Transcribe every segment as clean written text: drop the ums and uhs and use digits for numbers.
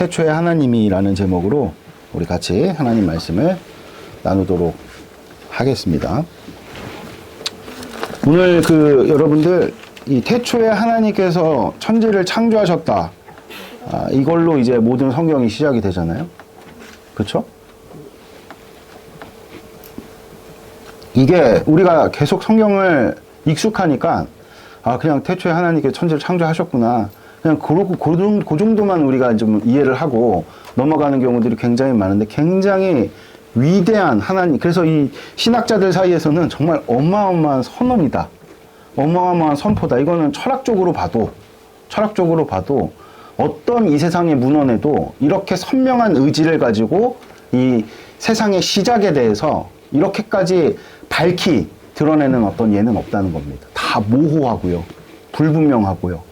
태초에 하나님이라는 제목으로 우리 같이 하나님 말씀을 나누도록 하겠습니다. 오늘 여러분들 이 태초에 하나님께서 천지를 창조하셨다. 이걸로 이제 모든 성경이 시작이 되잖아요. 그렇죠? 이게 우리가 계속 성경을 익숙하니까 그냥 태초에 하나님께서 천지를 창조하셨구나. 그냥 그 정도만 우리가 좀 이해를 하고 넘어가는 경우들이 굉장히 많은데 굉장히 위대한 하나님. 그래서 이 신학자들 사이에서는 정말 어마어마한 선언이다. 어마어마한 선포다. 이거는 철학적으로 봐도 어떤 이 세상의 문헌에도 이렇게 선명한 의지를 가지고 이 세상의 시작에 대해서 이렇게까지 밝히 드러내는 어떤 예는 없다는 겁니다. 다 모호하고요. 불분명하고요.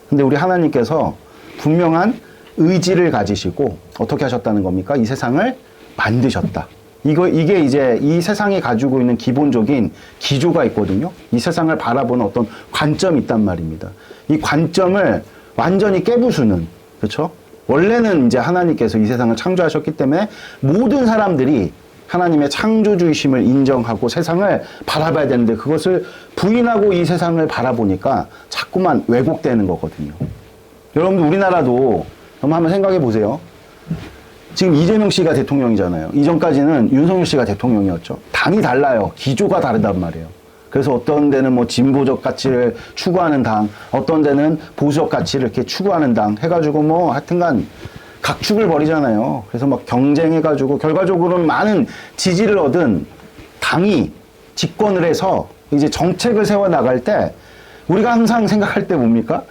근데 우리 하나님께서 분명한 의지를 가지시고 어떻게 하셨다는 겁니까? 이 세상을 만드셨다. 이게 이제 이 세상이 가지고 있는 기본적인 기조가 있거든요. 이 세상을 바라보는 어떤 관점이 있단 말입니다. 이 관점을 완전히 깨부수는, 그렇죠? 원래는 이제 하나님께서 이 세상을 창조하셨기 때문에 모든 사람들이 하나님의 창조주의심을 인정하고 세상을 바라봐야 되는데 그것을 부인하고 이 세상을 바라보니까 자꾸만 왜곡되는 거거든요. 여러분들 우리나라도 한번 생각해 보세요. 지금 이재명 씨가 대통령이잖아요. 이전까지는 윤석열 씨가 대통령이었죠. 당이 달라요. 기조가 다르단 말이에요. 그래서 어떤 데는 뭐 진보적 가치를 추구하는 당, 어떤 데는 보수적 가치를 이렇게 추구하는 당 해가지고 뭐 하여튼간 각축을 벌이잖아요. 그래서 막 경쟁해가지고 결과적으로는 많은 지지를 얻은 당이 집권을 해서 이제 정책을 세워나갈 때 우리가 항상 생각할 때 뭡니까?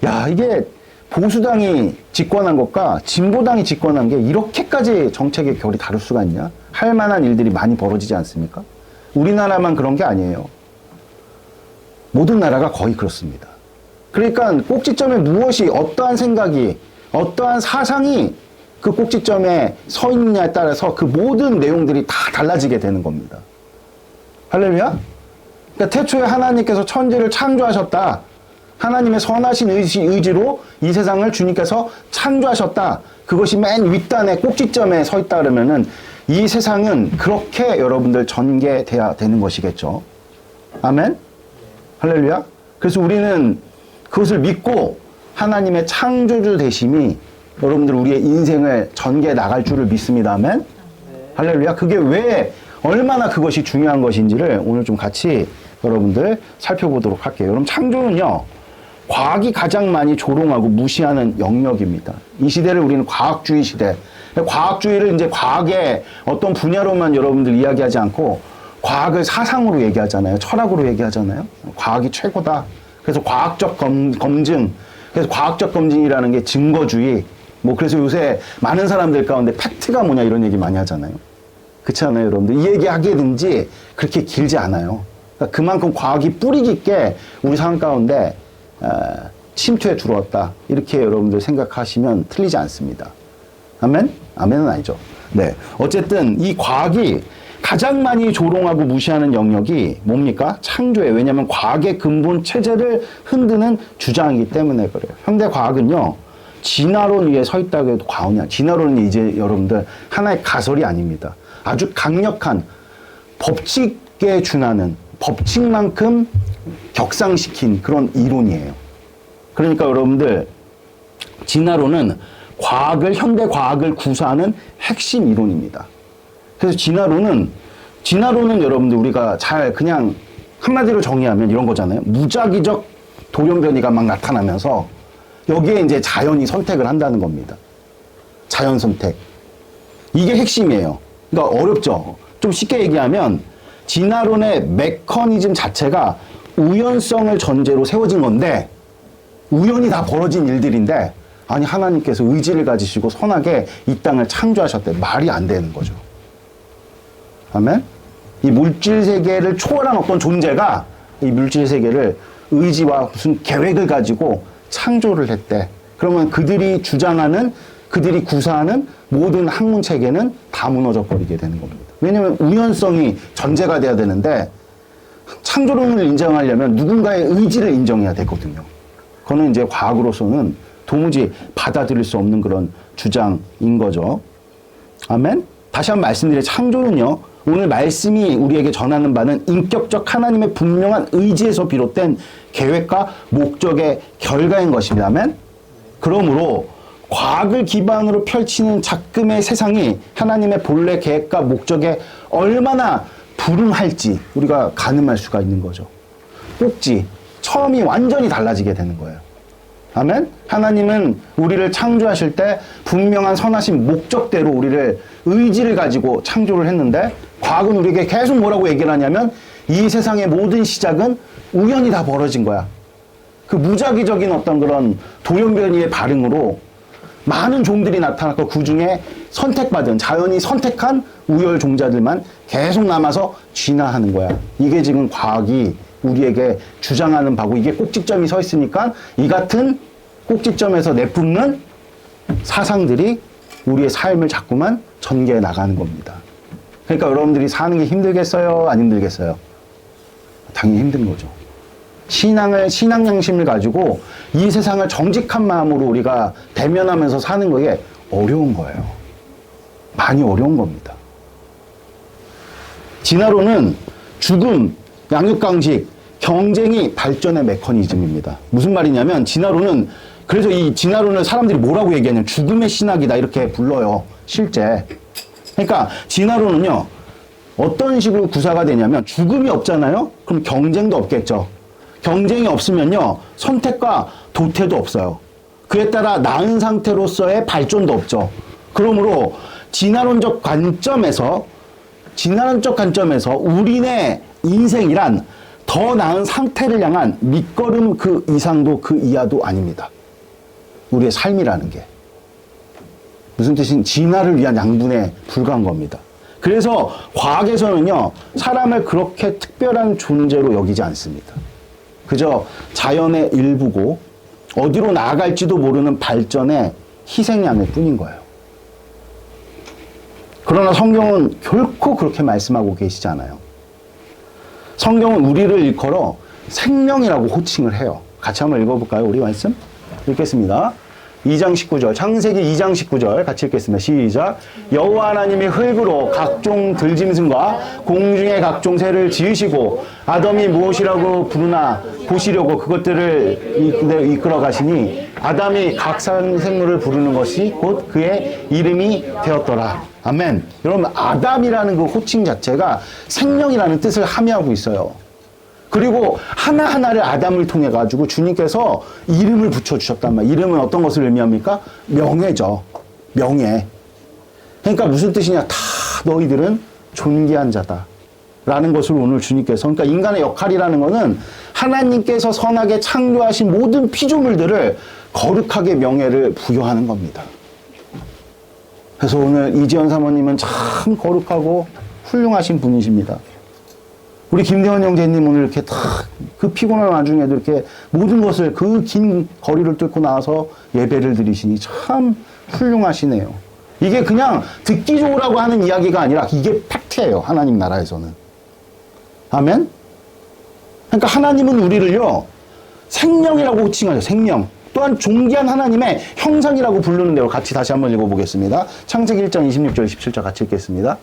야, 이게 보수당이 집권한 것과 진보당이 집권한 게 이렇게까지 정책의 결이 다를 수가 있냐? 할 만한 일들이 많이 벌어지지 않습니까? 우리나라만 그런 게 아니에요. 모든 나라가 거의 그렇습니다. 그러니까 꼭지점에 무엇이, 어떠한 생각이, 어떠한 사상이 그 꼭지점에 서 있느냐에 따라서 그 모든 내용들이 다 달라지게 되는 겁니다. 할렐루야? 그러니까 태초에 하나님께서 천지를 창조하셨다. 하나님의 선하신 의지로 이 세상을 주님께서 창조하셨다. 그것이 맨 윗단의 꼭지점에 서 있다 그러면은 이 세상은 그렇게 여러분들 전개돼야 되는 것이겠죠. 아멘? 할렐루야? 그래서 우리는 그것을 믿고 하나님의 창조주 되심이 여러분들 우리의 인생을 전개해 나갈 줄을 믿습니다. 아멘? 할렐루야? 그게 왜 얼마나 그것이 중요한 것인지를 오늘 좀 같이 여러분들 살펴보도록 할게요. 여러분 창조는요. 과학이 가장 많이 조롱하고 무시하는 영역입니다. 이 시대를 우리는 과학주의 시대. 과학주의를 이제 과학의 어떤 분야로만 여러분들 이야기하지 않고 과학을 사상으로 얘기하잖아요. 철학으로 얘기하잖아요. 과학이 최고다. 그래서 과학적 검증. 그래서 과학적 검증이라는 게 증거주의. 뭐 그래서 요새 많은 사람들 가운데 팩트가 뭐냐 이런 얘기 많이 하잖아요. 그렇지 않아요, 여러분들? 이 얘기 하게 된지 그렇게 길지 않아요. 그러니까 그만큼 과학이 뿌리 깊게 우리 삶 가운데 침투해 들어왔다. 이렇게 여러분들 생각하시면 틀리지 않습니다. 아멘? 아멘은 아니죠. 네. 어쨌든 이 과학이 가장 많이 조롱하고 무시하는 영역이 뭡니까? 창조예요. 왜냐하면 과학의 근본 체제를 흔드는 주장이기 때문에 그래요. 현대 과학은요. 진화론 위에 서 있다고 해도 과언이 아니에요. 진화론은 이제 여러분들 하나의 가설이 아닙니다. 아주 강력한 법칙에 준하는 법칙만큼 격상시킨 그런 이론이에요. 그러니까 여러분들 진화론은 현대 과학을 구사하는 핵심 이론입니다. 그래서 진화론은 여러분들 우리가 잘 그냥 한마디로 정의하면 이런 거잖아요. 무작위적 돌연변이가 막 나타나면서 여기에 이제 자연이 선택을 한다는 겁니다. 자연 선택. 이게 핵심이에요. 그러니까 어렵죠. 좀 쉽게 얘기하면 진화론의 메커니즘 자체가 우연성을 전제로 세워진 건데 우연히 다 벌어진 일들인데 아니 하나님께서 의지를 가지시고 선하게 이 땅을 창조하셨대. 말이 안 되는 거죠. 아멘? 이 물질 세계를 초월한 어떤 존재가 이 물질 세계를 의지와 무슨 계획을 가지고 창조를 했대. 그러면 그들이 주장하는, 그들이 구사하는 모든 학문 체계는 다 무너져 버리게 되는 겁니다. 왜냐하면 우연성이 전제가 돼야 되는데 창조론을 인정하려면 누군가의 의지를 인정해야 되거든요. 그거는 이제 과학으로서는 도무지 받아들일 수 없는 그런 주장인 거죠. 아멘? 다시 한번 말씀드려 창조는요. 오늘 말씀이 우리에게 전하는 바는 인격적 하나님의 분명한 의지에서 비롯된 계획과 목적의 결과인 것입니다. 아멘? 그러므로 과학을 기반으로 펼치는 작금의 세상이 하나님의 본래 계획과 목적에 얼마나 불응할지 우리가 가늠할 수가 있는 거죠. 꼭지, 처음이 완전히 달라지게 되는 거예요. 아멘? 하나님은 우리를 창조하실 때 분명한 선하신 목적대로 우리를 의지를 가지고 창조를 했는데 과학은 우리에게 계속 뭐라고 얘기를 하냐면 이 세상의 모든 시작은 우연히 다 벌어진 거야. 그 무작위적인 어떤 그런 돌연변이의 반응으로 많은 종들이 나타났고 그 중에 선택받은 자연이 선택한 우열 종자들만 계속 남아서 진화하는 거야. 이게 지금 과학이 우리에게 주장하는 바고 이게 꼭지점이 서 있으니까 이 같은 꼭지점에서 내뿜는 사상들이 우리의 삶을 자꾸만 전개해 나가는 겁니다. 그러니까 여러분들이 사는 게 힘들겠어요? 안 힘들겠어요? 당연히 힘든 거죠. 신앙 양심을 가지고 이 세상을 정직한 마음으로 우리가 대면하면서 사는 거에 어려운 거예요. 많이 어려운 겁니다. 진화론은 죽음, 양육강식, 경쟁이 발전의 메커니즘입니다. 무슨 말이냐면 진화론은 그래서 이 진화론을 사람들이 뭐라고 얘기하냐면 죽음의 신학이다 이렇게 불러요. 실제. 그러니까 진화론은요. 어떤 식으로 구사가 되냐면 죽음이 없잖아요. 그럼 경쟁도 없겠죠. 경쟁이 없으면요. 선택과 도태도 없어요. 그에 따라 나은 상태로서의 발전도 없죠. 그러므로 진화론적 관점에서 우리네 인생이란 더 나은 상태를 향한 밑거름 그 이상도 그 이하도 아닙니다. 우리의 삶이라는 게. 무슨 뜻인 진화를 위한 양분에 불과한 겁니다. 그래서 과학에서는요. 사람을 그렇게 특별한 존재로 여기지 않습니다. 그저 자연의 일부고 어디로 나아갈지도 모르는 발전의 희생양일 뿐인 거예요. 그러나 성경은 결코 그렇게 말씀하고 계시지 않아요. 성경은 우리를 일컬어 생명이라고 호칭을 해요. 같이 한번 읽어볼까요? 우리 말씀? 읽겠습니다. 2장 19절, 창세기 2장 19절 같이 읽겠습니다. 시작. 여호와 하나님이 흙으로 각종 들짐승과 공중의 각종 새를 지으시고 아담이 무엇이라고 부르나 보시려고 그것들을 이끌어 가시니 아담이 각 생물을 부르는 것이 곧 그의 이름이 되었더라. 아멘. 여러분 아담이라는 그 호칭 자체가 생명이라는 뜻을 함의하고 있어요. 그리고 하나하나를 아담을 통해 가지고 주님께서 이름을 붙여주셨단 말이에요. 이름은 어떤 것을 의미합니까? 명예죠. 명예. 그러니까 무슨 뜻이냐. 다 너희들은 존귀한 자다. 라는 것을 오늘 주님께서, 그러니까 인간의 역할이라는 것은 하나님께서 선하게 창조하신 모든 피조물들을 거룩하게 명예를 부여하는 겁니다. 그래서 오늘 이지연 사모님은 참 거룩하고 훌륭하신 분이십니다. 우리 김대원 형제님 오늘 이렇게 다 그 피곤한 와중에도 이렇게 모든 것을 그 긴 거리를 뚫고 나와서 예배를 드리시니 참 훌륭하시네요. 이게 그냥 듣기 좋으라고 하는 이야기가 아니라 이게 팩트예요. 하나님 나라에서는. 아멘? 그러니까 하나님은 우리를요, 생명이라고 호칭하죠. 생명. 또한 존귀한 하나님의 형상이라고 부르는데요. 같이 다시 한번 읽어보겠습니다. 창세기 1장 26절 27절 같이 읽겠습니다.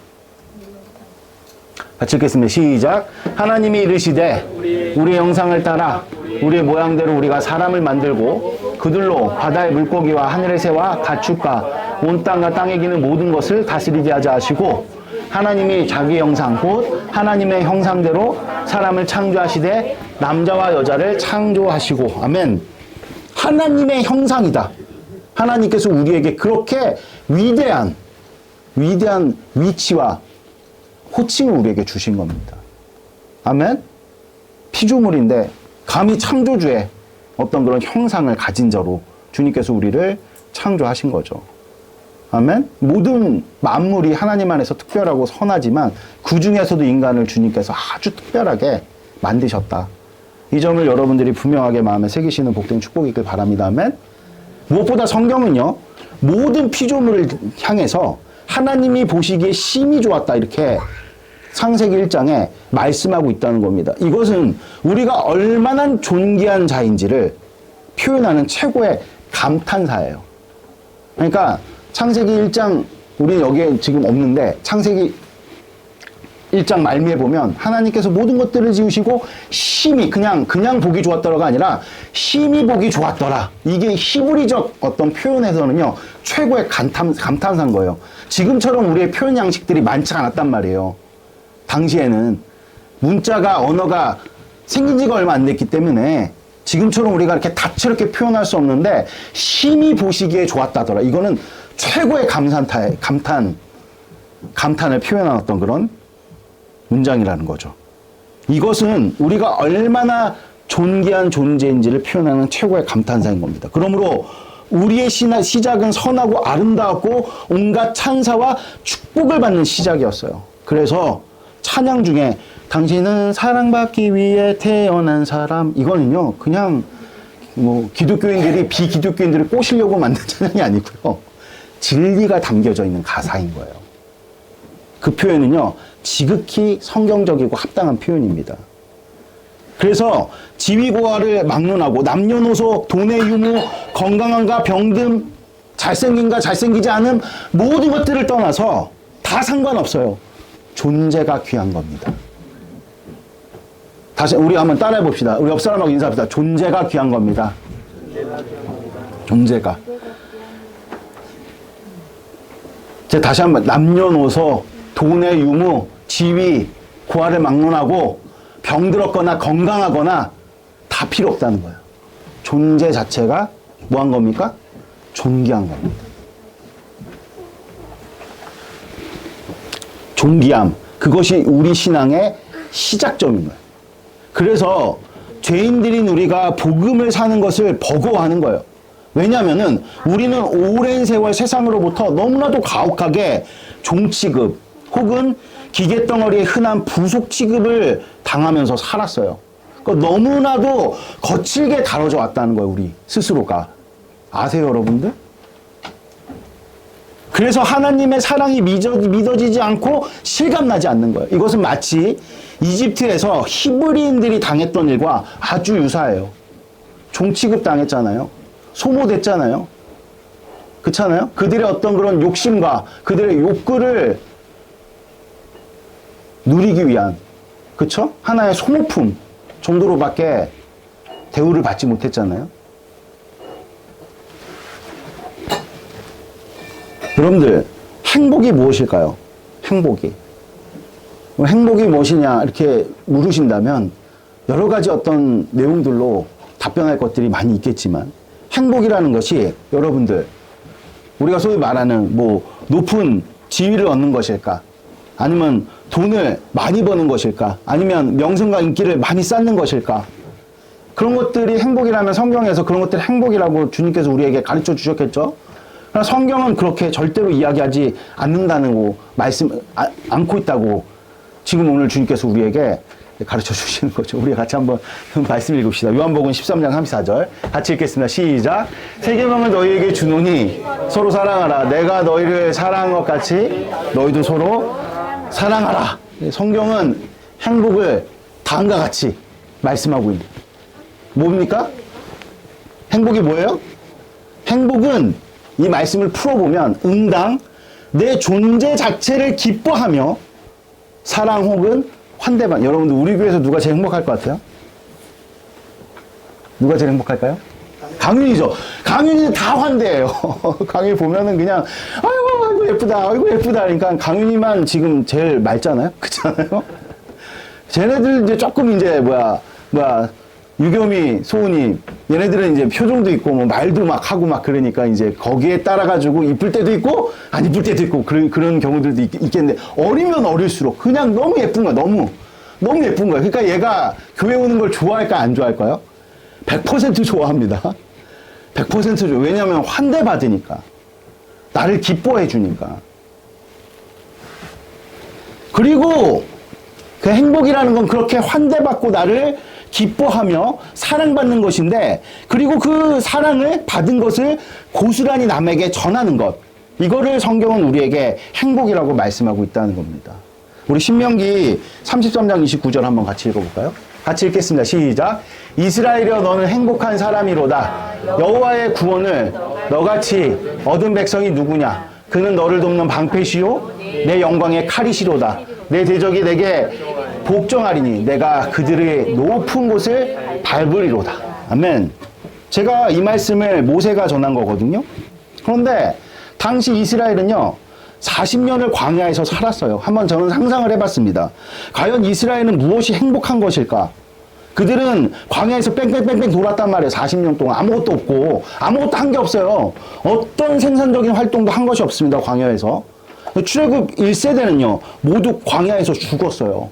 같이 읽겠습니다. 시작. 하나님이 이르시되 우리의 형상을 따라 우리의 모양대로 우리가 사람을 만들고 그들로 바다의 물고기와 하늘의 새와 가축과 온 땅과 땅에 기는 모든 것을 다스리게 하자 하시고 하나님이 자기 형상 곧 하나님의 형상대로 사람을 창조하시되 남자와 여자를 창조하시고. 아멘. 하나님의 형상이다. 하나님께서 우리에게 그렇게 위대한 위치와 호칭을 우리에게 주신 겁니다. 아멘? 피조물인데 감히 창조주의 어떤 그런 형상을 가진 자로 주님께서 우리를 창조하신 거죠. 아멘? 모든 만물이 하나님 안에서 특별하고 선하지만 그 중에서도 인간을 주님께서 아주 특별하게 만드셨다. 이 점을 여러분들이 분명하게 마음에 새기시는 복된 축복이길 바랍니다. 아멘? 무엇보다 성경은요, 모든 피조물을 향해서 하나님이 보시기에 심히 좋았다. 이렇게 창세기 1장에 말씀하고 있다는 겁니다. 이것은 우리가 얼마나 존귀한 자인지를 표현하는 최고의 감탄사예요. 그러니까 창세기 1장, 우리 여기에 지금 없는데, 창세기 1장 말미에 보면 하나님께서 모든 것들을 지으시고 심히 그냥 보기 좋았더라가 아니라 심히 보기 좋았더라. 이게 히브리적 어떤 표현에서는요, 최고의 감탄사인 거예요. 지금처럼 우리의 표현 양식들이 많지 않았단 말이에요. 당시에는 문자가, 언어가 생긴 지가 얼마 안 됐기 때문에 지금처럼 우리가 이렇게 다채롭게 표현할 수 없는데 심히 보시기에 좋았다더라. 이거는 최고의 감탄을 표현한 어떤 그런 문장이라는 거죠. 이것은 우리가 얼마나 존귀한 존재인지를 표현하는 최고의 감탄사인 겁니다. 그러므로 우리의 시작은 선하고 아름다웠고 온갖 찬사와 축복을 받는 시작이었어요. 그래서 찬양 중에 당신은 사랑받기 위해 태어난 사람, 이거는요 그냥 뭐 기독교인들이 비기독교인들을 꼬시려고 만든 찬양이 아니고요, 진리가 담겨져 있는 가사인 거예요. 그 표현은요 지극히 성경적이고 합당한 표현입니다. 그래서 지위고하를 막론하고 남녀노소, 돈의 유무, 건강함과 병듦, 잘생김과 잘생기지 않음, 모든 것들을 떠나서 다 상관없어요. 존재가 귀한 겁니다. 다시 우리 한번 따라해 봅시다. 우리 옆 사람하고 인사합시다. 존재가 귀한 겁니다. 존재가. 제가 다시 한번, 남녀노소, 돈의 유무, 지위, 고하를 막론하고 병들었거나 건강하거나 다 필요 없다는 거예요. 존재 자체가 뭐한 겁니까? 존귀한 겁니다. 존귀함. 그것이 우리 신앙의 시작점인 거예요. 그래서 죄인들인 우리가 복음을 사는 것을 버거워하는 거예요. 왜냐하면은 우리는 오랜 세월 세상으로부터 너무나도 가혹하게 종 취급 혹은 기계덩어리의 흔한 부속 취급을 당하면서 살았어요. 그러니까 너무나도 거칠게 다뤄져 왔다는 거예요, 우리 스스로가. 아세요, 여러분들? 그래서 하나님의 사랑이 믿어지지 않고 실감나지 않는 거예요. 이것은 마치 이집트에서 히브리인들이 당했던 일과 아주 유사해요. 종 취급 당했잖아요. 소모됐잖아요. 그렇잖아요? 그들의 어떤 그런 욕심과 그들의 욕구를 누리기 위한, 그쵸? 하나의 소모품 정도로밖에 대우를 받지 못했잖아요. 여러분들, 행복이 무엇일까요? 행복이 무엇이냐 이렇게 물으신다면 여러 가지 어떤 내용들로 답변할 것들이 많이 있겠지만, 행복이라는 것이 여러분들, 우리가 소위 말하는 뭐 높은 지위를 얻는 것일까? 아니면 돈을 많이 버는 것일까? 아니면 명성과 인기를 많이 쌓는 것일까? 그런 것들이 행복이라면 성경에서 그런 것들이 행복이라고 주님께서 우리에게 가르쳐 주셨겠죠? 그러나 성경은 그렇게 절대로 이야기하지 않는다는 거, 않고 있다고 지금 오늘 주님께서 우리에게 가르쳐 주시는 거죠. 우리 같이 한번 말씀 읽읍시다. 요한복음 13장 34절 같이 읽겠습니다. 시작. 새 계명을 너희에게 주노니 서로 사랑하라. 내가 너희를 사랑한 것 같이 너희도 서로 사랑하라. 성경은 행복을 다음과 같이 말씀하고 있는, 뭡니까? 행복이 뭐예요? 행복은 이 말씀을 풀어보면 응당 내 존재 자체를 기뻐하며 사랑 혹은 환대만. 여러분들, 우리 교회에서 누가 제일 행복할 것 같아요? 누가 제일 행복할까요? 강윤이죠. 강윤이는 다 환대해요. 강윤이 보면은 그냥 아이고 예쁘다, 아이고 예쁘다. 그러니까 강윤이만 지금 제일 맑잖아요. 그렇잖아요. 쟤네들 이제 조금 이제 유겸이, 소은이, 얘네들은 이제 표정도 있고 뭐 말도 막 하고 막 그러니까 이제 거기에 따라 가지고 이쁠 때도 있고 안 이쁠 때도 있고 그런 경우들도 있겠는데, 어리면 어릴수록 그냥 너무 예쁜 거야. 너무 예쁜 거야. 그러니까 얘가 교회 오는 걸 좋아할까 안 좋아할까요? 100% 좋아합니다. 100% 좋아. 왜냐하면 환대받으니까, 나를 기뻐해 주니까. 그리고 그 행복이라는 건 그렇게 환대받고 나를 기뻐하며 사랑받는 것인데, 그리고 그 사랑을 받은 것을 고스란히 남에게 전하는 것, 이거를 성경은 우리에게 행복이라고 말씀하고 있다는 겁니다. 우리 신명기 33장 29절 한번 같이 읽어볼까요? 같이 읽겠습니다. 시작. 이스라엘이여 너는 행복한 사람이로다. 여호와의 구원을 너같이 얻은 백성이 누구냐? 그는 너를 돕는 방패시요 내 영광의 칼이시로다. 내 대적이 내게 복종하리니 내가 그들의 높은 곳을 밟으리로다. 아멘. 제가 이 말씀을 모세가 전한 거거든요. 그런데 당시 이스라엘은요 40년을 광야에서 살았어요. 한번 저는 상상을 해봤습니다. 과연 이스라엘은 무엇이 행복한 것일까? 그들은 광야에서 뺑뺑뺑뺑 돌았단 말이에요. 40년 동안 아무것도 없고 아무것도 한 게 없어요. 어떤 생산적인 활동도 한 것이 없습니다. 광야에서. 출애굽 1세대는요 모두 광야에서 죽었어요.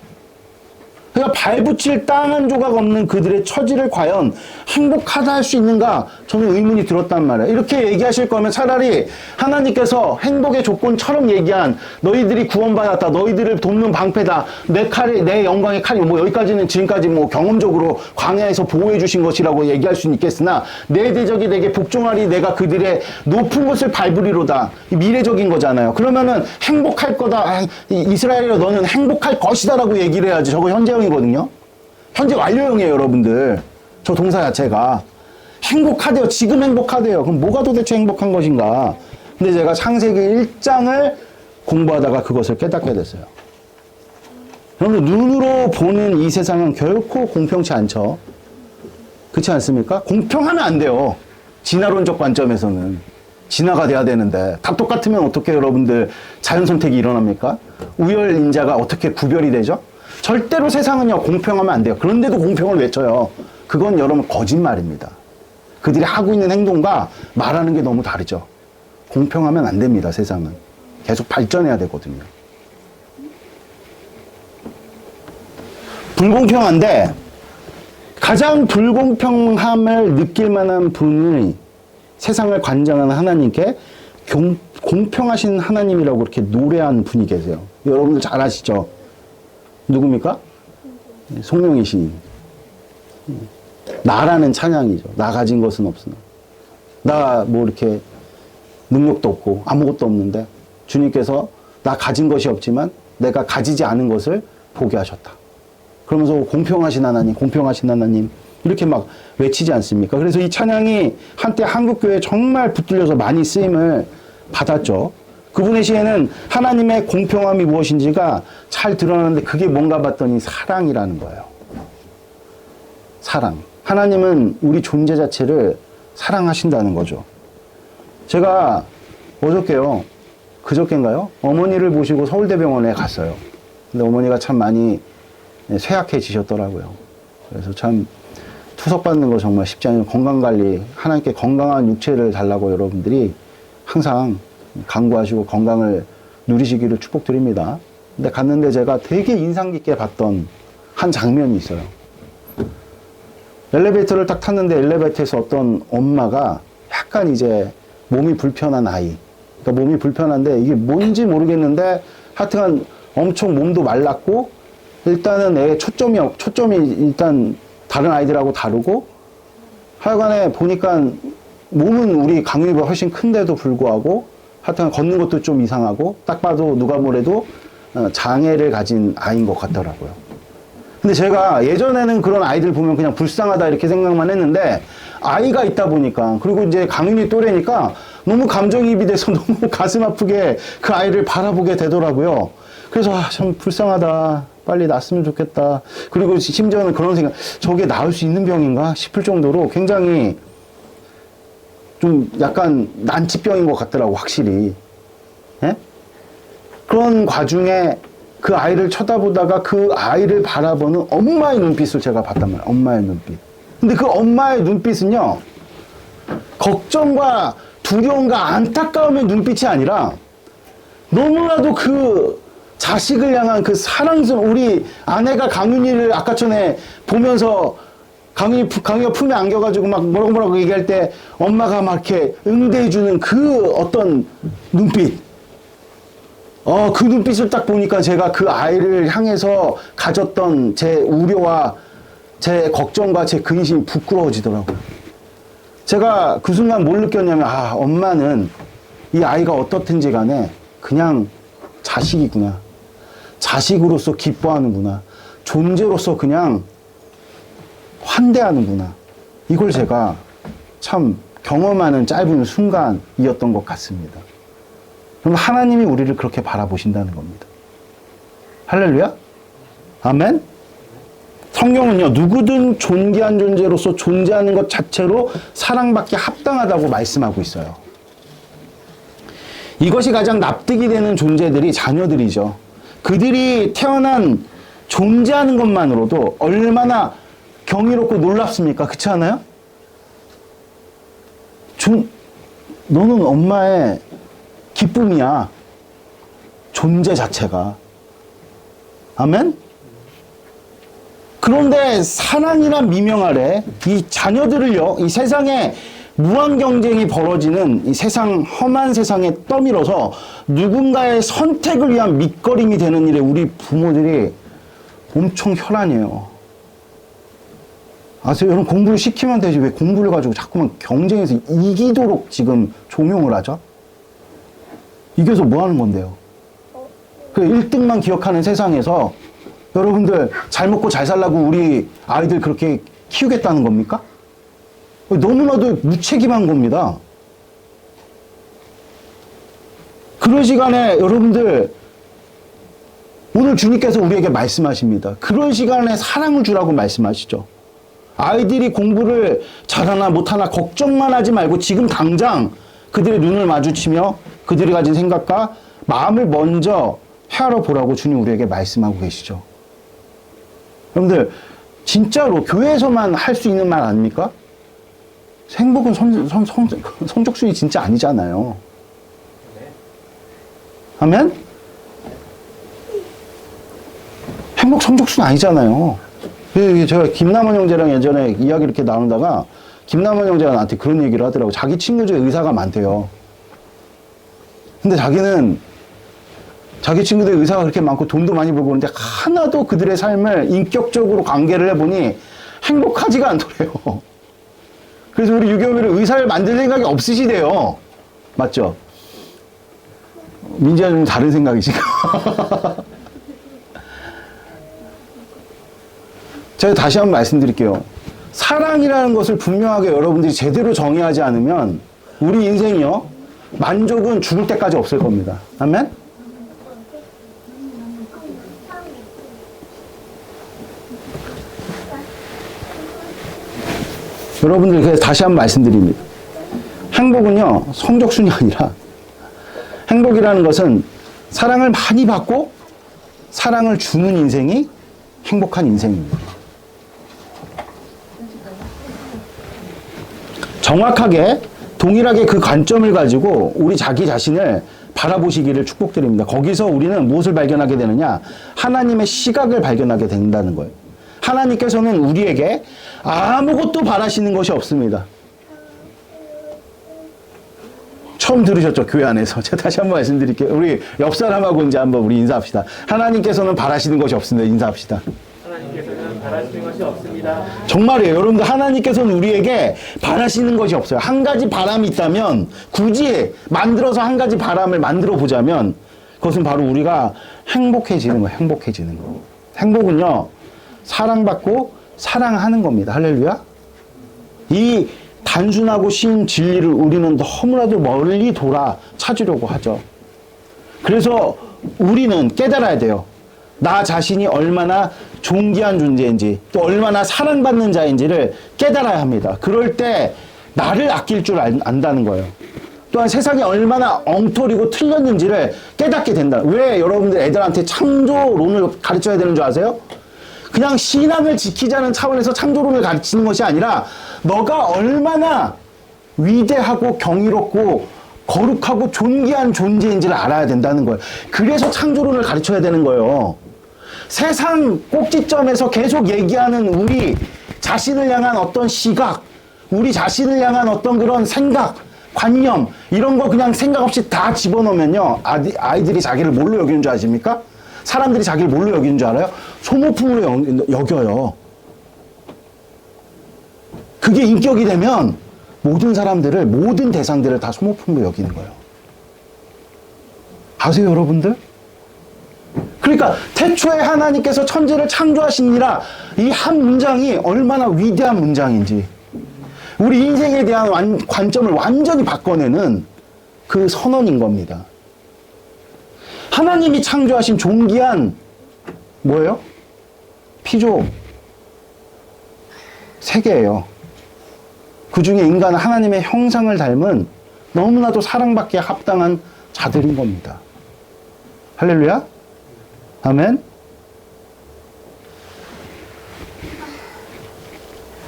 그러니까 발붙일 땅 한 조각 없는 그들의 처지를 과연 행복하다 할 수 있는가? 저는 의문이 들었단 말이에요. 이렇게 얘기하실 거면 차라리 하나님께서 행복의 조건처럼 얘기한 너희들이 구원받았다. 너희들을 돕는 방패다. 내 칼이, 내 영광의 칼이 뭐 여기까지는 지금까지 뭐 경험적으로 광야에서 보호해 주신 것이라고 얘기할 수는 있겠으나 내 대적이 내게 복종하리 내가 그들의 높은 곳을 밟으리로다. 미래적인 거잖아요. 그러면은 행복할 거다. 이스라엘이여 너는 행복할 것이다라고 얘기를 해야지. 저거 현재형 거든요. 현재 완료형이에요, 여러분들. 저 동사 자체가 행복하대요. 지금 행복하대요. 그럼 뭐가 도대체 행복한 것인가? 근데 제가 창세기 1장을 공부하다가 그것을 깨닫게 됐어요. 여러분 눈으로 보는 이 세상은 결코 공평치 않죠. 그렇지 않습니까? 공평하면 안 돼요. 진화론적 관점에서는 진화가 돼야 되는데 다 똑같으면 어떻게 여러분들 자연 선택이 일어납니까? 우열인자가 어떻게 구별이 되죠? 절대로 세상은요 공평하면 안 돼요. 그런데도 공평을 외쳐요. 그건 여러분 거짓말입니다. 그들이 하고 있는 행동과 말하는 게 너무 다르죠. 공평하면 안 됩니다. 세상은 계속 발전해야 되거든요. 불공평한데 가장 불공평함을 느낄 만한 분이 세상을 관장하는 하나님께 공평하신 하나님이라고 그렇게 노래하는 분이 계세요. 여러분들 잘 아시죠? 누굽니까? 송영희 시인. 나라는 찬양이죠. 나 가진 것은 없으나. 나 뭐 이렇게 능력도 없고 아무것도 없는데 주님께서 나 가진 것이 없지만 내가 가지지 않은 것을 보게 하셨다. 그러면서 공평하신 하나님, 공평하신 하나님 이렇게 막 외치지 않습니까? 그래서 이 찬양이 한때 한국교회에 정말 붙들려서 많이 쓰임을 받았죠. 그분의 시에는 하나님의 공평함이 무엇인지가 잘 드러나는데 그게 뭔가 봤더니 사랑이라는 거예요. 사랑. 하나님은 우리 존재 자체를 사랑하신다는 거죠. 제가 그저께인가요? 어머니를 모시고 서울대병원에 갔어요. 근데 어머니가 참 많이 쇠약해지셨더라고요. 그래서 참 투석받는 거 정말 쉽지 않아요. 건강관리, 하나님께 건강한 육체를 달라고 여러분들이 항상 간구하시고 건강을 누리시기를 축복드립니다. 근데 갔는데 제가 되게 인상 깊게 봤던 한 장면이 있어요. 엘리베이터를 딱 탔는데 엘리베이터에서 어떤 엄마가 약간 이제 몸이 불편한 아이. 그러니까 몸이 불편한데 이게 뭔지 모르겠는데 하여튼 엄청 몸도 말랐고 일단은 애 초점이 일단 다른 아이들하고 다르고 하여간에 보니까 몸은 우리 강윤이보다 훨씬 큰데도 불구하고 하여튼 걷는 것도 좀 이상하고 딱 봐도 누가 뭐래도 장애를 가진 아이인 것 같더라고요. 근데 제가 예전에는 그런 아이들 보면 그냥 불쌍하다 이렇게 생각만 했는데 아이가 있다 보니까 그리고 이제 강윤이 또래니까 너무 감정이입이 돼서 너무 가슴 아프게 그 아이를 바라보게 되더라고요. 그래서 참 불쌍하다. 빨리 낫으면 좋겠다. 그리고 심지어는 그런 생각, 저게 나을 수 있는 병인가 싶을 정도로 굉장히 좀 약간 난치병인 것 같더라고, 확실히. 예? 그런 과중에 그 아이를 쳐다보다가 그 아이를 바라보는 엄마의 눈빛을 제가 봤단 말이에요. 엄마의 눈빛. 근데 그 엄마의 눈빛은요, 걱정과 두려움과 안타까움의 눈빛이 아니라 너무나도 그 자식을 향한 그 사랑스러운 우리 아내가 강윤이를 아까 전에 보면서 강윤이가 품에 안겨가지고 막 뭐라고 얘기할 때 엄마가 막 이렇게 응대해주는 그 어떤 눈빛. 그 눈빛을 딱 보니까 제가 그 아이를 향해서 가졌던 제 우려와 제 걱정과 제 근심이 부끄러워지더라고요. 제가 그 순간 뭘 느꼈냐면, 엄마는 이 아이가 어떻든지 간에 그냥 자식이구나. 자식으로서 기뻐하는구나. 존재로서 그냥 환대하는구나. 이걸 제가 참 경험하는 짧은 순간이었던 것 같습니다. 그럼 하나님이 우리를 그렇게 바라보신다는 겁니다. 할렐루야? 아멘? 성경은요, 누구든 존귀한 존재로서 존재하는 것 자체로 사랑받기 합당하다고 말씀하고 있어요. 이것이 가장 납득이 되는 존재들이 자녀들이죠. 그들이 태어난 존재하는 것만으로도 얼마나 경이롭고 놀랍습니까? 그렇지 않아요? 너는 엄마의 기쁨이야. 존재 자체가. 아멘? 그런데 사랑이란 미명 아래 이 자녀들을요, 이 세상에 무한 경쟁이 벌어지는 이 세상, 험한 세상에 떠밀어서 누군가의 선택을 위한 밑거림이 되는 일에 우리 부모들이 엄청 혈안이에요. 아세요? 여러분, 공부를 시키면 되지 왜 공부를 가지고 자꾸만 경쟁해서 이기도록 지금 종용을 하죠? 이겨서 뭐 하는 건데요? 그 1등만 기억하는 세상에서 여러분들 잘 먹고 잘 살라고 우리 아이들 그렇게 키우겠다는 겁니까? 너무나도 무책임한 겁니다. 그런 시간에 여러분들 오늘 주님께서 우리에게 말씀하십니다. 그런 시간에 사랑을 주라고 말씀하시죠. 아이들이 공부를 잘하나 못하나 걱정만 하지 말고 지금 당장 그들의 눈을 마주치며 그들이 가진 생각과 마음을 먼저 헤아려 보라고 주님 우리에게 말씀하고 계시죠. 여러분들 진짜로 교회에서만 할 수 있는 말 아닙니까? 행복은 성적순이 진짜 아니잖아요. 아멘? 행복 성적순 아니잖아요. 제가 김남원 형제랑 예전에 이야기 이렇게 나누다가 김남원 형제가 나한테 그런 얘기를 하더라고. 자기 친구 중에 의사가 많대요. 근데 자기는 자기 친구들 의사가 그렇게 많고 돈도 많이 벌고 그러는데 하나도 그들의 삶을 인격적으로 관계를 해보니 행복하지가 않더래요. 그래서 우리 유교민은 의사를 만들 생각이 없으시대요. 맞죠? 민지야 좀 다른 생각이시고. 제가 다시 한번 말씀드릴게요. 사랑이라는 것을 분명하게 여러분들이 제대로 정의하지 않으면 우리 인생이요, 만족은 죽을 때까지 없을 겁니다. 아멘? 여러분들, 그래서 다시 한번 말씀드립니다. 행복은요, 성적순이 아니라 행복이라는 것은 사랑을 많이 받고 사랑을 주는 인생이 행복한 인생입니다. 정확하게 동일하게 그 관점을 가지고 우리 자기 자신을 바라보시기를 축복드립니다. 거기서 우리는 무엇을 발견하게 되느냐? 하나님의 시각을 발견하게 된다는 거예요. 하나님께서는 우리에게 아무것도 바라시는 것이 없습니다. 처음 들으셨죠? 교회 안에서. 제가 다시 한번 말씀드릴게요. 우리 옆 사람하고 이제 한번 우리 인사합시다. 하나님께서는 바라시는 것이 없습니다. 인사합시다. 하나님께서는 바라시는 것이 없습니다. 정말이에요. 여러분들, 하나님께서는 우리에게 바라시는 것이 없어요. 한 가지 바람이 있다면, 굳이 만들어서 한 가지 바람을 만들어 보자면, 그것은 바로 우리가 행복해지는 거예요. 행복해지는 거. 행복은요, 사랑받고 사랑하는 겁니다. 할렐루야. 이 단순하고 쉬운 진리를 우리는 너무나도 멀리 돌아 찾으려고 하죠. 그래서 우리는 깨달아야 돼요. 나 자신이 얼마나 존귀한 존재인지, 또 얼마나 사랑받는 자인지를 깨달아야 합니다. 그럴 때 나를 아낄 줄 안다는 거예요. 또한 세상이 얼마나 엉터리고 틀렸는지를 깨닫게 된다. 왜 여러분들 애들한테 창조론을 가르쳐야 되는 줄 아세요? 그냥 신앙을 지키자는 차원에서 창조론을 가르치는 것이 아니라 너가 얼마나 위대하고 경이롭고 거룩하고 존귀한 존재인지를 알아야 된다는 거예요. 그래서 창조론을 가르쳐야 되는 거예요. 세상 꼭지점에서 계속 얘기하는 우리 자신을 향한 어떤 시각, 우리 자신을 향한 어떤 그런 생각, 관념, 이런 거 그냥 생각 없이 다 집어넣으면요, 아이들이 자기를 뭘로 여기는 줄 아십니까? 사람들이 자기를 뭘로 여기는 줄 알아요? 소모품으로 여겨요. 그게 인격이 되면 모든 사람들을, 모든 대상들을 다 소모품으로 여기는 거예요. 아세요, 여러분들? 그러니까 태초에 하나님께서 천지를 창조하시니라 이 한 문장이 얼마나 위대한 문장인지 우리 인생에 대한 관점을 완전히 바꿔내는 그 선언인 겁니다. 하나님이 창조하신 존귀한 뭐예요? 피조 세계예요. 그 중에 인간은 하나님의 형상을 닮은 너무나도 사랑받기에 합당한 자들인 겁니다. 할렐루야? 아멘?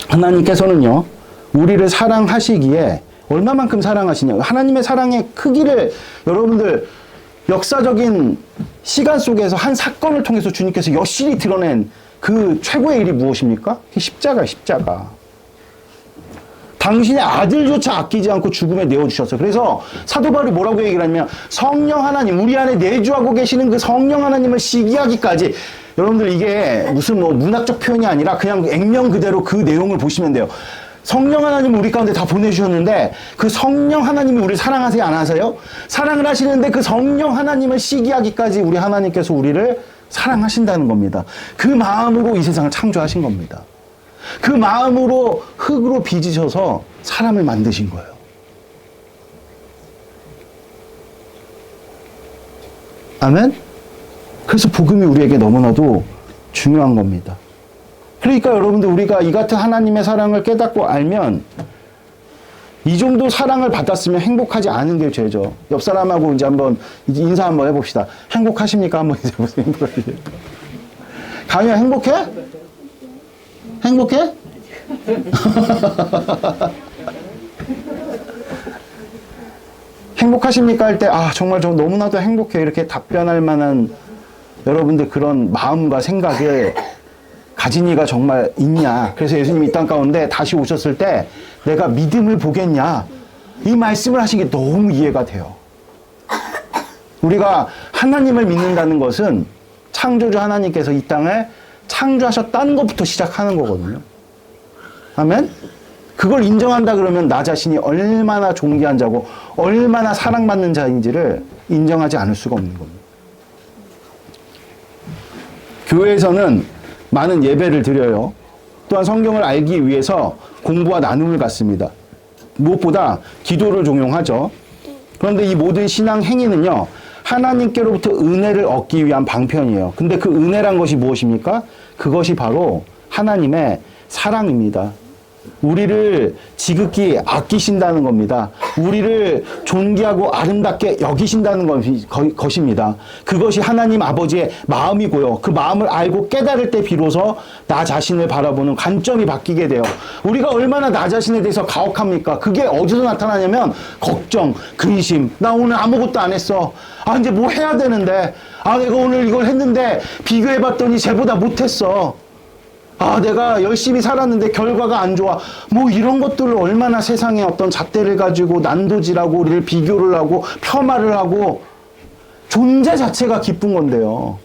하나님께서는요, 우리를 사랑하시기에 얼마만큼 사랑하시냐. 하나님의 사랑의 크기를 여러분들 역사적인 시간 속에서 한 사건을 통해서 주님께서 여실히 드러낸 그 최고의 일이 무엇입니까? 십자가예요, 십자가. 당신의 아들조차 아끼지 않고 죽음에 내어주셨어요. 그래서 사도 바울이 뭐라고 얘기를 하냐면 성령 하나님, 우리 안에 내주하고 계시는 그 성령 하나님을 시기하기까지 여러분들 이게 무슨 뭐 문학적 표현이 아니라 그냥 액면 그대로 그 내용을 보시면 돼요. 성령 하나님을 우리 가운데 다 보내주셨는데 그 성령 하나님이 우리를 사랑하세요? 안 하세요? 사랑을 하시는데 그 성령 하나님을 시기하기까지 우리 하나님께서 우리를 사랑하신다는 겁니다. 그 마음으로 이 세상을 창조하신 겁니다. 그 마음으로 흙으로 빚으셔서 사람을 만드신 거예요. 아멘? 그래서 복음이 우리에게 너무나도 중요한 겁니다. 그러니까 여러분들 우리가 이 같은 하나님의 사랑을 깨닫고 알면 이 정도 사랑을 받았으면 행복하지 않은 게 죄죠. 옆 사람하고 이제 한번 인사 한번 해봅시다. 행복하십니까? 한번 이제 보세요. 강희야 행복해? 행복해? 행복하십니까? 할 때, 아, 정말 저 너무나도 행복해. 이렇게 답변할 만한 여러분들 그런 마음과 생각을 가진 이가 정말 있냐. 그래서 예수님이 이 땅 가운데 다시 오셨을 때 내가 믿음을 보겠냐. 이 말씀을 하신 게 너무 이해가 돼요. 우리가 하나님을 믿는다는 것은 창조주 하나님께서 이 땅을 창조하셨다는 것부터 시작하는 거거든요. 아멘? 그걸 인정한다 그러면 나 자신이 얼마나 존귀한 자고 얼마나 사랑받는 자인지를 인정하지 않을 수가 없는 겁니다. 교회에서는 많은 예배를 드려요. 또한 성경을 알기 위해서 공부와 나눔을 갖습니다. 무엇보다 기도를 종용하죠. 그런데 이 모든 신앙 행위는요, 하나님께로부터 은혜를 얻기 위한 방편이에요. 근데 그 은혜란 것이 무엇입니까? 그것이 바로 하나님의 사랑입니다. 우리를 지극히 아끼신다는 겁니다. 우리를 존귀하고 아름답게 여기신다는 것입니다. 그것이 하나님 아버지의 마음이고요. 그 마음을 알고 깨달을 때 비로소 나 자신을 바라보는 관점이 바뀌게 돼요. 우리가 얼마나 나 자신에 대해서 가혹합니까? 그게 어디서 나타나냐면 걱정, 근심. 나 오늘 아무것도 안 했어. 아, 이제 뭐 해야 되는데. 아, 내가 오늘 이걸 했는데 비교해봤더니 쟤보다 못했어. 아, 내가 열심히 살았는데 결과가 안 좋아. 뭐 이런 것들을 얼마나 세상에 어떤 잣대를 가지고 난도질하고 우리를 비교를 하고 폄하를 하고 존재 자체가 기쁜 건데요.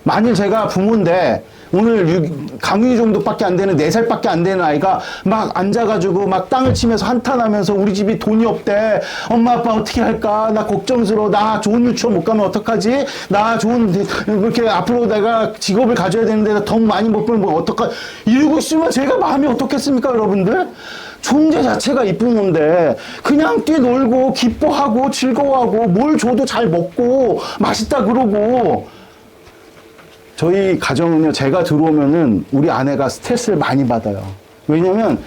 만일 제가 부모인데 오늘 강윤이 정도밖에 안 되는 4살밖에 안 되는 아이가 막 앉아가지고 막 땅을 치면서 한탄하면서 우리 집이 돈이 없대. 엄마 아빠 어떻게 할까? 나 걱정스러워. 나 좋은 유치원 못 가면 어떡하지? 나 좋은 이렇게 앞으로 내가 직업을 가져야 되는데 돈 많이 못 벌면 뭐 어떡하? 이러고 있으면 제가 마음이 어떻겠습니까, 여러분들? 존재 자체가 이쁜 건데 그냥 뛰놀고 기뻐하고 즐거워하고 뭘 줘도 잘 먹고 맛있다 그러고. 저희 가정은요, 제가 들어오면은 우리 아내가 스트레스를 많이 받아요. 왜냐면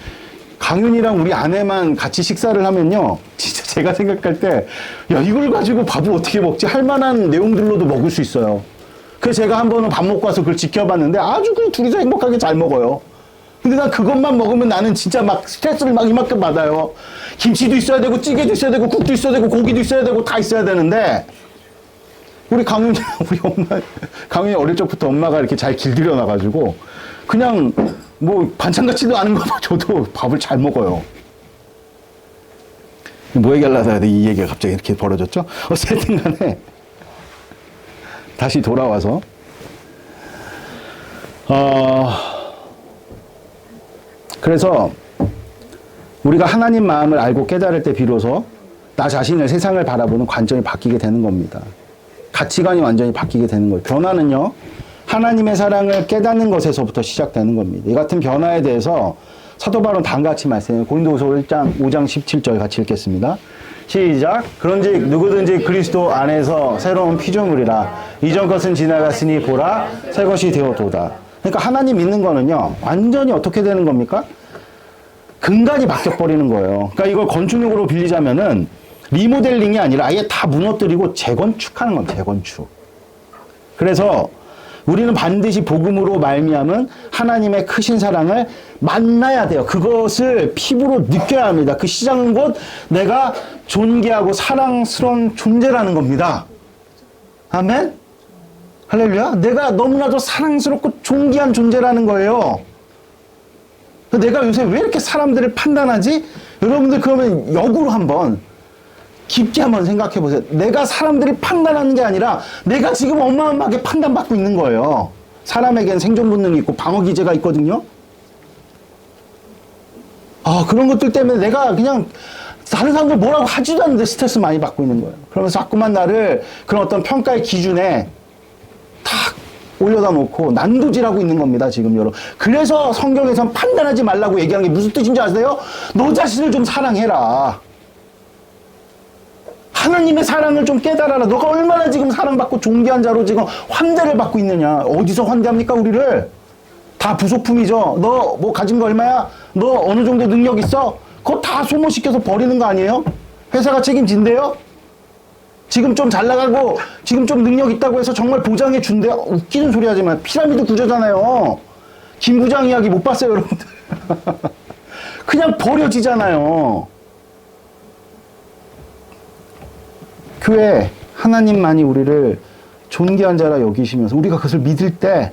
강윤이랑 우리 아내만 같이 식사를 하면요, 진짜 제가 생각할 때, 야, 이걸 가지고 밥을 어떻게 먹지? 할 만한 내용들로도 먹을 수 있어요. 그래서 제가 한 번은 밥 먹고 와서 그걸 지켜봤는데 아주 그 둘이서 행복하게 잘 먹어요. 근데 난 그것만 먹으면 나는 진짜 막 스트레스를 막 이만큼 받아요. 김치도 있어야 되고, 찌개도 있어야 되고, 국도 있어야 되고, 고기도 있어야 되고, 다 있어야 되는데, 우리 강윤이, 우리 엄마, 강윤이 어릴 적부터 엄마가 이렇게 잘 길들여 놔가지고, 그냥 뭐 반찬 같지도 않은 거 줘도 밥을 잘 먹어요. 뭐 얘기하려다 이 얘기가 갑자기 이렇게 벌어졌죠? 어쨌든 간에, 다시 돌아와서, 그래서 우리가 하나님 마음을 알고 깨달을 때 비로소 나 자신을 세상을 바라보는 관점이 바뀌게 되는 겁니다. 가치관이 완전히 바뀌게 되는 거예요. 변화는요, 하나님의 사랑을 깨닫는 것에서부터 시작되는 겁니다. 이 같은 변화에 대해서 사도 바울은 다음과 같이 말씀해요. 고린도후서 5장 17절 같이 읽겠습니다. 시작. 그런즉 누구든지 그리스도 안에서 새로운 피조물이라 이전 것은 지나갔으니 보라 새 것이 되어도다. 그러니까 하나님 믿는 거는요, 완전히 어떻게 되는 겁니까? 근간이 바뀌어버리는 거예요. 그러니까 이걸 건축용으로 빌리자면은 리모델링이 아니라 아예 다 무너뜨리고 재건축하는 겁니다. 재건축. 그래서 우리는 반드시 복음으로 말미암은 하나님의 크신 사랑을 만나야 돼요. 그것을 피부로 느껴야 합니다. 그 시작은 곧 내가 존귀하고 사랑스러운 존재라는 겁니다. 아멘? 할렐루야? 내가 너무나도 사랑스럽고 존귀한 존재라는 거예요. 내가 요새 왜 이렇게 사람들을 판단하지? 여러분들 그러면 역으로 한번 깊게 한번 생각해 보세요. 내가 사람들이 판단하는 게 아니라 내가 지금 어마어마하게 판단받고 있는 거예요. 사람에겐 생존 본능이 있고 방어 기제가 있거든요. 그런 것들 때문에 내가 그냥 다른 사람들 뭐라고 하지도 않는데 스트레스 많이 받고 있는 거예요. 그러면서 자꾸만 나를 그런 어떤 평가의 기준에 탁 올려다 놓고 난도질하고 있는 겁니다, 지금 여러분. 그래서 성경에선 판단하지 말라고 얘기하는 게 무슨 뜻인지 아세요? 너 자신을 좀 사랑해라. 하나님의 사랑을 좀 깨달아라. 너가 얼마나 지금 사랑받고 존귀한 자로 지금 환대를 받고 있느냐. 어디서 환대합니까, 우리를? 다 부속품이죠. 너 뭐 가진 거 얼마야? 너 어느 정도 능력 있어? 그거 다 소모시켜서 버리는 거 아니에요? 회사가 책임진대요? 지금 좀 잘 나가고 지금 좀 능력 있다고 해서 정말 보장해 준대요? 웃기는 소리 하지 마. 피라미드 구조잖아요. 김 부장 이야기 못 봤어요, 여러분들? 그냥 버려지잖아요. 교회 하나님만이 우리를 존귀한 자라 여기시면서 우리가 그것을 믿을 때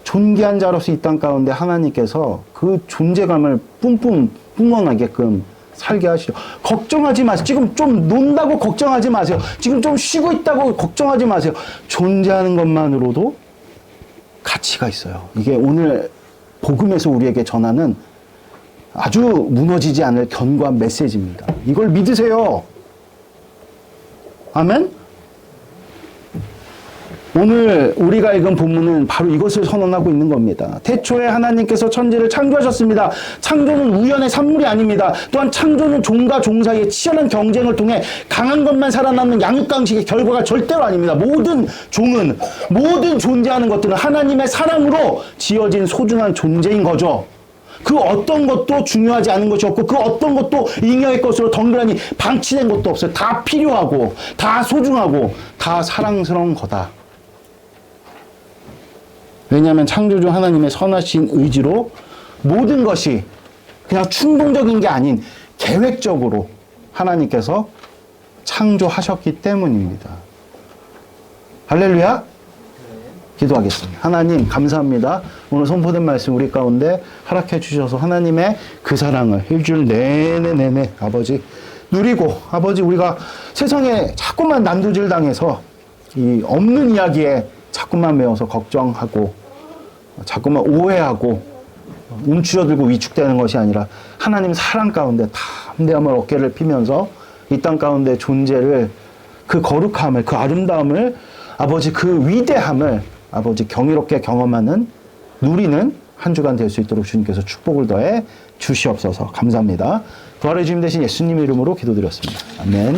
존귀한 자로서 이 땅 가운데 하나님께서 그 존재감을 뿜뿜 뿜어나게끔 살게 하시죠. 걱정하지 마세요. 지금 좀 논다고 걱정하지 마세요. 지금 좀 쉬고 있다고 걱정하지 마세요. 존재하는 것만으로도 가치가 있어요. 이게 오늘 복음에서 우리에게 전하는 아주 무너지지 않을 견고한 메시지입니다. 이걸 믿으세요. 아멘? 오늘 우리가 읽은 본문은 바로 이것을 선언하고 있는 겁니다. 태초에 하나님께서 천지를 창조하셨습니다. 창조는 우연의 산물이 아닙니다. 또한 창조는 종과 종 사이의 치열한 경쟁을 통해 강한 것만 살아남는 양육강식의 결과가 절대로 아닙니다. 모든 종은, 모든 존재하는 것들은 하나님의 사랑으로 지어진 소중한 존재인 거죠. 그 어떤 것도 중요하지 않은 것이 없고 그 어떤 것도 잉여의 것으로 덩그러니 방치된 것도 없어요. 다 필요하고 다 소중하고 다 사랑스러운 거다. 왜냐하면 창조주 하나님의 선하신 의지로 모든 것이 그냥 충동적인 게 아닌 계획적으로 하나님께서 창조하셨기 때문입니다. 할렐루야. 기도하겠습니다. 하나님 감사합니다. 오늘 선포된 말씀 우리 가운데 허락해 주셔서 하나님의 그 사랑을 일주일 내내 아버지 누리고 아버지 우리가 세상에 자꾸만 난도질 당해서 이 없는 이야기에 자꾸만 매어서 걱정하고 자꾸만 오해하고 움츠러들고 위축되는 것이 아니라 하나님 사랑 가운데 담대함을 어깨를 피면서 이 땅 가운데 존재를 그 거룩함을 그 아름다움을 아버지 그 위대함을 아버지 경이롭게 경험하는 누리는 한 주간 될 수 있도록 주님께서 축복을 더해 주시옵소서. 감사합니다. 부활의 주님 되신 예수님 이름으로 기도드렸습니다. 아멘.